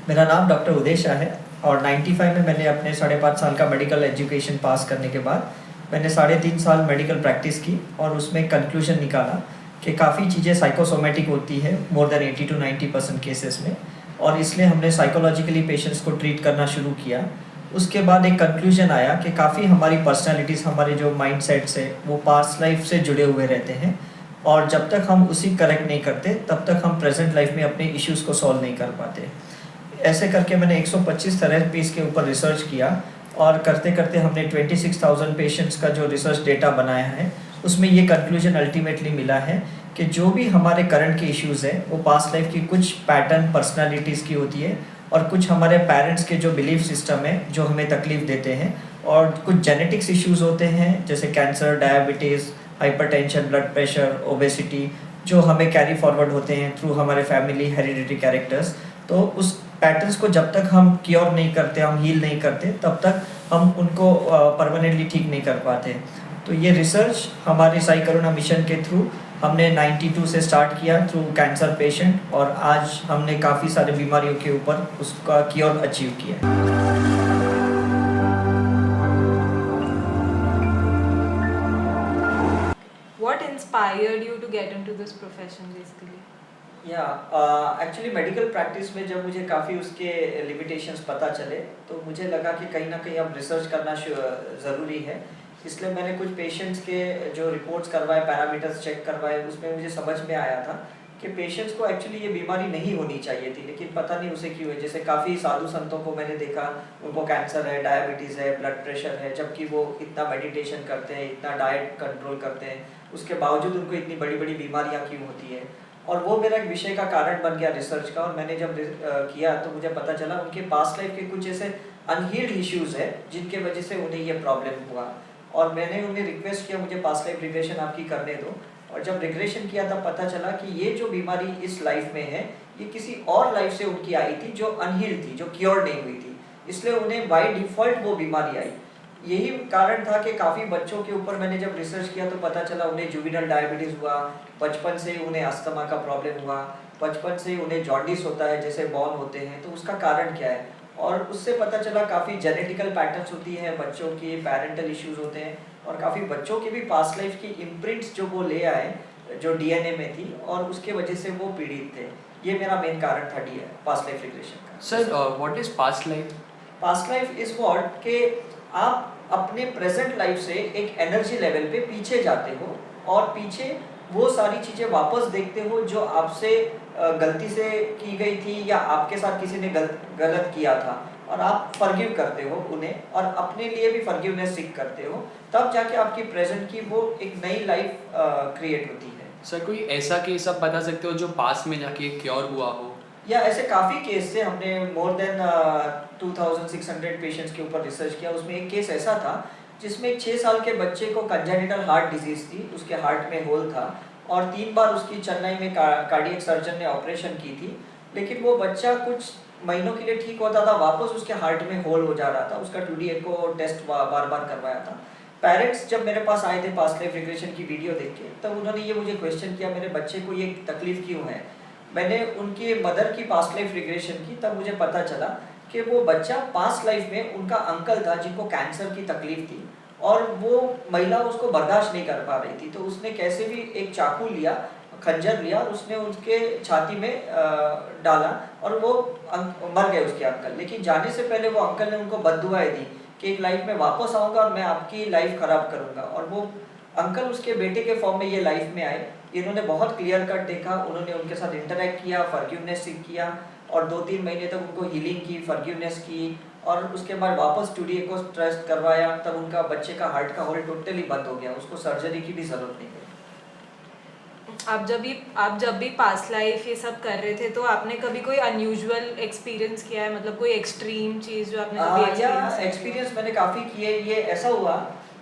मेरा नाम डॉक्टर उदय शाह है और 95 में मैंने अपने 5.5 साल का मेडिकल एजुकेशन पास करने के बाद मैंने 3.5 साल मेडिकल प्रैक्टिस की और उसमें कंक्लूजन निकाला कि काफ़ी चीज़ें साइकोसोमेटिक होती है मोर देन 80 to 90% केसेस में, और इसलिए हमने साइकोलॉजिकली पेशेंट्स को ट्रीट करना शुरू किया। उसके बाद एक कंक्लूजन आया कि काफ़ी हमारी पर्सनालिटीज़, हमारे जो माइंड सेट्स है वो पास्ट लाइफ से जुड़े हुए रहते हैं, और जब तक हम उसी करेक्ट नहीं करते तब तक हम प्रेजेंट लाइफ में अपने इश्यूज़ को सॉल्व नहीं कर पाते। ऐसे करके मैंने 125 थेरेपीज़ के ऊपर रिसर्च किया और करते करते हमने 26,000 पेशेंट्स का जो रिसर्च डेटा बनाया है उसमें ये कंक्लूजन अल्टीमेटली मिला है कि जो भी हमारे करंट के इश्यूज़ हैं वो पास्ट लाइफ की कुछ पैटर्न पर्सनालिटीज़ की होती है, और कुछ हमारे पेरेंट्स के जो बिलीफ सिस्टम है जो हमें तकलीफ़ देते हैं, और कुछ जेनेटिक्स इश्यूज़ होते हैं जैसे cancer, diabetes, hypertension, blood pressure, obesity, जो हमें कैरी फॉरवर्ड होते हैं थ्रू हमारे फैमिली हेरिडिटरी कैरेक्टर्स। तो उस पैटर्न्स को जब तक हम क्योर नहीं करते, हम हील नहीं करते, तब तक हम उनको परमानेंटली ठीक नहीं कर पाते। तो ये रिसर्च हमारे साई करुणा मिशन के थ्रू हमने 92 से स्टार्ट किया थ्रू कैंसर पेशेंट, और आज हमने काफ़ी सारे बीमारियों के ऊपर उसका क्योर अचीव किया है। What inspired you to get into this profession basically? या एक्चुअली मेडिकल प्रैक्टिस में जब मुझे काफ़ी उसके लिमिटेशंस पता चले तो मुझे लगा कि कहीं ना कहीं अब रिसर्च करना ज़रूरी है। इसलिए मैंने कुछ पेशेंट्स के जो रिपोर्ट्स करवाए, पैरामीटर्स चेक करवाए, उसमें मुझे समझ में आया था कि पेशेंट्स को एक्चुअली ये बीमारी नहीं होनी चाहिए थी, लेकिन पता नहीं उसे क्यों है। जैसे काफ़ी साधु संतों को मैंने देखा, उनको कैंसर है, डायबिटीज़ है, ब्लड प्रेशर है, जबकि वो इतना मेडिटेशन करते हैं, इतना डाइट कंट्रोल करते हैं, उसके बावजूद उनको इतनी बड़ी बड़ी बीमारियाँ क्यों होती है। और वो मेरा एक विषय का कारण बन गया रिसर्च का, और मैंने जब किया तो मुझे पता चला उनके पास्ट लाइफ के कुछ ऐसे अनहील्ड इश्यूज़ है जिनके वजह से उन्हें ये प्रॉब्लम हुआ। और मैंने उन्हें रिक्वेस्ट किया मुझे पास्ट लाइफ रिग्रेशन आपकी करने दो, और जब रिग्रेशन किया तब पता चला कि ये जो बीमारी इस लाइफ में है ये किसी और लाइफ से उनकी आई थी जो अनहील्ड थी, जो क्योर नहीं हुई थी, इसलिए उन्हें बाय डिफ़ॉल्ट वो बीमारी आई। यही कारण था कि काफ़ी बच्चों के ऊपर मैंने जब रिसर्च किया तो पता चला उन्हें जुवेनाइल डायबिटीज़ हुआ, बचपन से ही उन्हें अस्थमा का प्रॉब्लम हुआ, बचपन से ही उन्हें जॉन्डिस होता है जैसे बॉर्न होते हैं, तो उसका कारण क्या है। और उससे पता चला काफ़ी जेनेटिकल पैटर्न्स होती हैं बच्चों की, पेरेंटल इश्यूज़ होते हैं, और काफ़ी बच्चों की भी पास्ट लाइफ की इम्प्रिंट्स जो वो ले आए, जो डीएनए में थी, और उसके वजह से वो पीड़ित थे। ये मेरा मेन कारण था पास्ट लाइफ रिग्रेशन का। Sir, what is past life? Past life is what कि आप अपने प्रेजेंट लाइफ से एक एनर्जी लेवल पे पीछे जाते हो, और पीछे वो सारी चीज़ें वापस देखते हो जो आपसे गलती से की गई थी, या आपके साथ किसी ने गलत किया था, और आप फॉरगिव करते हो उन्हें, और अपने लिए भी फॉरगिवनेस सीख करते हो, तब जाके आपकी प्रेजेंट की वो एक नई लाइफ क्रिएट होती है। सर, कोई ऐसा केस आप बता सकते हो जो पास में जाके क्योर हुआ हो? या ऐसे काफ़ी केस थे, हमने मोर देन 2600 पेशेंट्स के ऊपर रिसर्च किया। उसमें एक केस ऐसा था जिसमें एक 6 साल के बच्चे को कंजेनिटल हार्ट डिजीज़ थी, उसके हार्ट में होल था, और 3 बार उसकी चेन्नई में कार्डियक सर्जन ने ऑपरेशन की थी, लेकिन वो बच्चा कुछ महीनों के लिए ठीक होता था, वापस उसके हार्ट में होल हो जा रहा था। उसका 2D एको टेस्ट बार बार करवाया था। पेरेंट्स जब मेरे पास आए थे पास्ट लाइफ रिग्रेशन की वीडियो देख के, तब उन्होंने ये मुझे क्वेश्चन किया मेरे बच्चे को ये तकलीफ़ क्यों है। मैंने उनकी मदर की पास्ट लाइफ रिग्रेशन की, तब मुझे पता चला कि वो बच्चा पास्ट लाइफ में उनका अंकल था जिनको कैंसर की तकलीफ थी, और वो महिला उसको बर्दाश्त नहीं कर पा रही थी, तो उसने कैसे भी एक चाकू लिया, खंजर लिया, उसने उसके छाती में डाला, और वो मर गए उसके अंकल। लेकिन जाने से पहले वो अंकल ने उनको बद्दुआएं दी कि एक लाइफ में वापस आऊँगा और मैं आपकी लाइफ ख़राब करूँगा, और वो अंकल उसके बेटे के फॉर्म में ये लाइफ में आए। इन्होंने बहुत क्लियर कट देखा, उन्होंने उनके साथ इंटरेक्ट किया, फॉरगिवनेस सीख किया, और 2-3 महीने तक उनको हीलिंग की, फॉरगिवनेस की, और उसके बाद वापस 2D एको टेस्ट करवाया, तब उनका बच्चे का हार्ट का होल टोटली बंद हो गया, उसको सर्जरी की भी ज़रूरत नहीं पड़ी। आप जब भी पास्ट लाइफ ये सब कर रहे थे तो आपने कभी कोई अनयूजुअल एक्सपीरियंस किया है, मतलब कोई एक्सट्रीम चीज़ जो आपने कभी या एक्सपीरियंस मैंने काफ़ी किए। ये ऐसा हुआ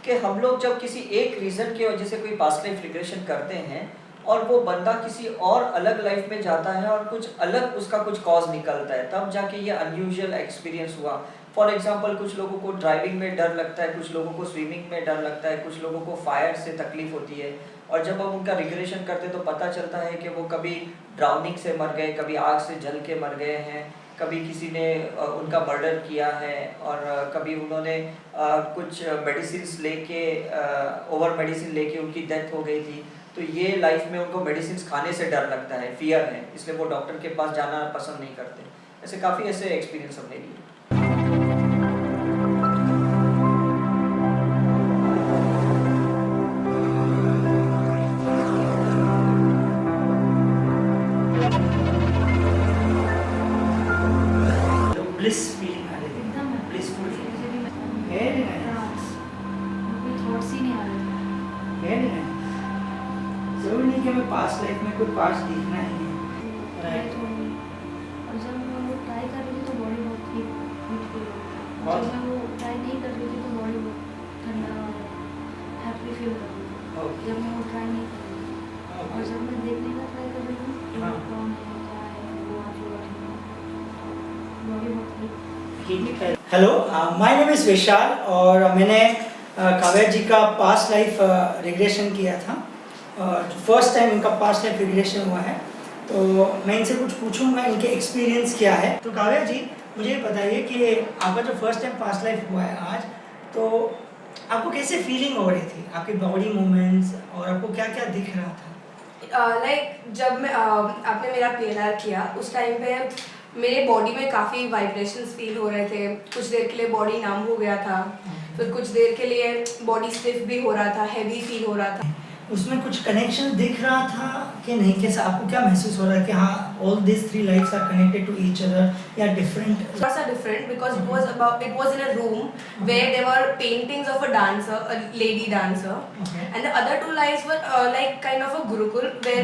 कि हम लोग जब किसी एक रीज़न की वजह से कोई पास्ट लाइफ रिग्रेशन करते हैं, और वो बंदा किसी और अलग लाइफ में जाता है और कुछ अलग उसका कुछ कॉज निकलता है, तब जाके ये अनयूजुअल एक्सपीरियंस हुआ। फॉर एग्जांपल कुछ लोगों को ड्राइविंग में डर लगता है, कुछ लोगों को स्विमिंग में डर लगता है, कुछ लोगों को फायर से तकलीफ होती है, और जब हम उनका रिग्रेशन करते तो पता चलता है कि वो कभी ड्राउनिंग से मर गए, कभी आग से जल के मर गए हैं, कभी किसी ने उनका मर्डर किया है, और कभी उन्होंने कुछ मेडिसिन्स लेके ओवर मेडिसिन लेके उनकी डेथ हो गई थी। तो ये लाइफ में उनको मेडिसिन्स खाने से डर लगता है, फियर है, इसलिए वो डॉक्टर के पास जाना पसंद नहीं करते। ऐसे काफ़ी ऐसे एक्सपीरियंस हमने लिए। ब्लिस फीलिंग आ रही थी, एकदम ब्लिसफुल फीलिंग। मुझे वेरी नाइस, कोई थॉट्स ही नहीं आ रहे थे। Very nice. जरूरी नहीं कि हमें पास्ट लाइफ में कोई पास्ट दिखना ही है। राइट होगी। और जब मैं वो ट्राई कर रही थी तो बॉडी बहुत हीट फील हो रही थी। बहुत? जब मैं वो ट्राई नहीं कर रही थी तो बॉडी बहुत ठंडा और हैप्पी फील कर रही थी। ओके। जब मैं वो ट्राई नहीं कर रही थी और जब मैं देखने का ट्राई कर रही हूँ तो हाँ। कौन है क्या है वो आजू बाजू बॉडी बहुत heat. Hello, my name is Vishal और मैंने काव्या जी का पास्ट लाइफ रिग्रेशन किया था। फर्स्ट टाइम इनका पास्ट लाइफ रिग्रेशन हुआ है, तो मैं इनसे कुछ पूछूंगा इनके एक्सपीरियंस क्या है। तो काव्या जी, मुझे ये बताइए कि आपका जो फर्स्ट टाइम पास्ट लाइफ हुआ है आज, तो आपको कैसे फीलिंग हो रही थी, आपकी बॉडी मूवमेंट्स, और आपको क्या क्या दिख रहा था? लाइक जब मैं आपने मेरा PNR किया उस टाइम पे मेरे बॉडी में काफ़ी वाइब्रेशंस फील हो रहे थे। कुछ देर के लिए बॉडी नम हो गया था, फिर कुछ देर के लिए बॉडी स्टिफ भी हो रहा था, हैवी फील हो रहा था। उसमें कुछ कनेक्शन दिख रहा था कि नहीं? कैसा आपको क्या महसूस हो रहा है कि हाँ, all this 3 lives are connected to each other या डिफरेंट? थोड़ा सा different because it was in a room where there were paintings of a dancer, a lady dancer, Okay. and the other 2 lives were like kind of a gurukul where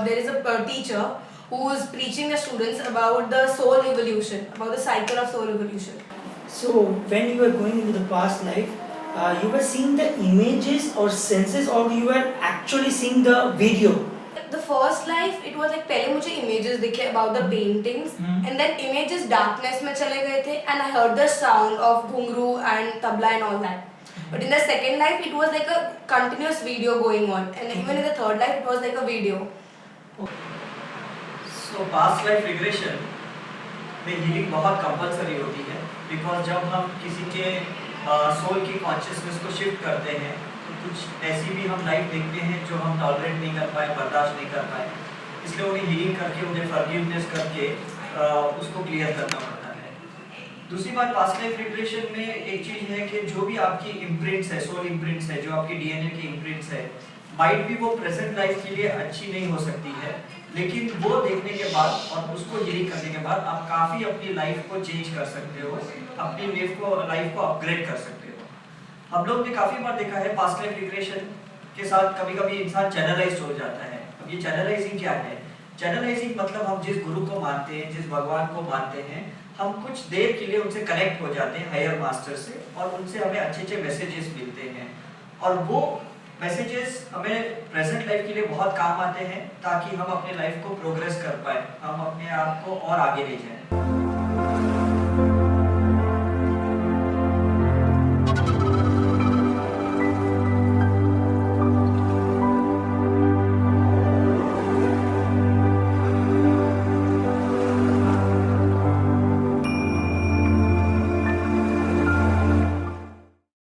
there is a teacher who is preaching the students about the soul evolution, about the cycle of soul evolution. So when you were going into the past life, you were seeing the images or senses, or you were actually seeing the video? The first life it was like पहले मुझे images दिखे about the paintings and then images darkness में चले गए थे and I heard the sound of घुंघरू and tabla and all that. But in the second life it was like a continuous video going on, and even in the third life it was like a video. So past life regression में healing बहुत compulsory होती है, because जब हम किसी के soul की consciousness को शिफ्ट करते हैं तो कुछ ऐसी भी हम लाइफ देखते हैं जो हम टॉलरेट नहीं कर पाए, बर्दाश्त नहीं कर पाए, इसलिए उन्हें हीलिंग करके, उन्हें फॉरगिवनेस करके उसको क्लियर करना पड़ता है। दूसरी बात, पास्ट लाइफ रिग्रेशन में एक चीज़ है कि जो भी आपकी इम्प्रिंट्स है, सोल इम्प्रिंट्स है, जो आपकी DNA की इम्प्रिंट्स है, माइट भी वो प्रेजेंट लाइफ के लिए अच्छी नहीं हो सकती है, लेकिन वो देखने के बाद और उसको हीलिंग करने के बाद आप काफ़ी अपनी लाइफ को चेंज कर सकते हो, अपनी लाइफ को अपग्रेड कर सकते हो। हम लोग ने काफ़ी बार देखा है पास्ट लाइफ रिग्रेशन के साथ कभी कभी इंसान चैनलाइज हो जाता है। अब ये चैनलाइजिंग क्या है? चैनलाइजिंग मतलब हम जिस गुरु को मानते हैं, जिस भगवान को मानते हैं, हम कुछ देर के लिए उनसे कनेक्ट हो जाते हैं, हायर मास्टर से, और उनसे हमें अच्छे अच्छे मैसेजेस मिलते हैं, और वो मैसेजेस हमें प्रेजेंट लाइफ के लिए बहुत काम आते हैं ताकि हम अपने लाइफ को प्रोग्रेस कर पाए, हम अपने आप को और आगे ले जाएं।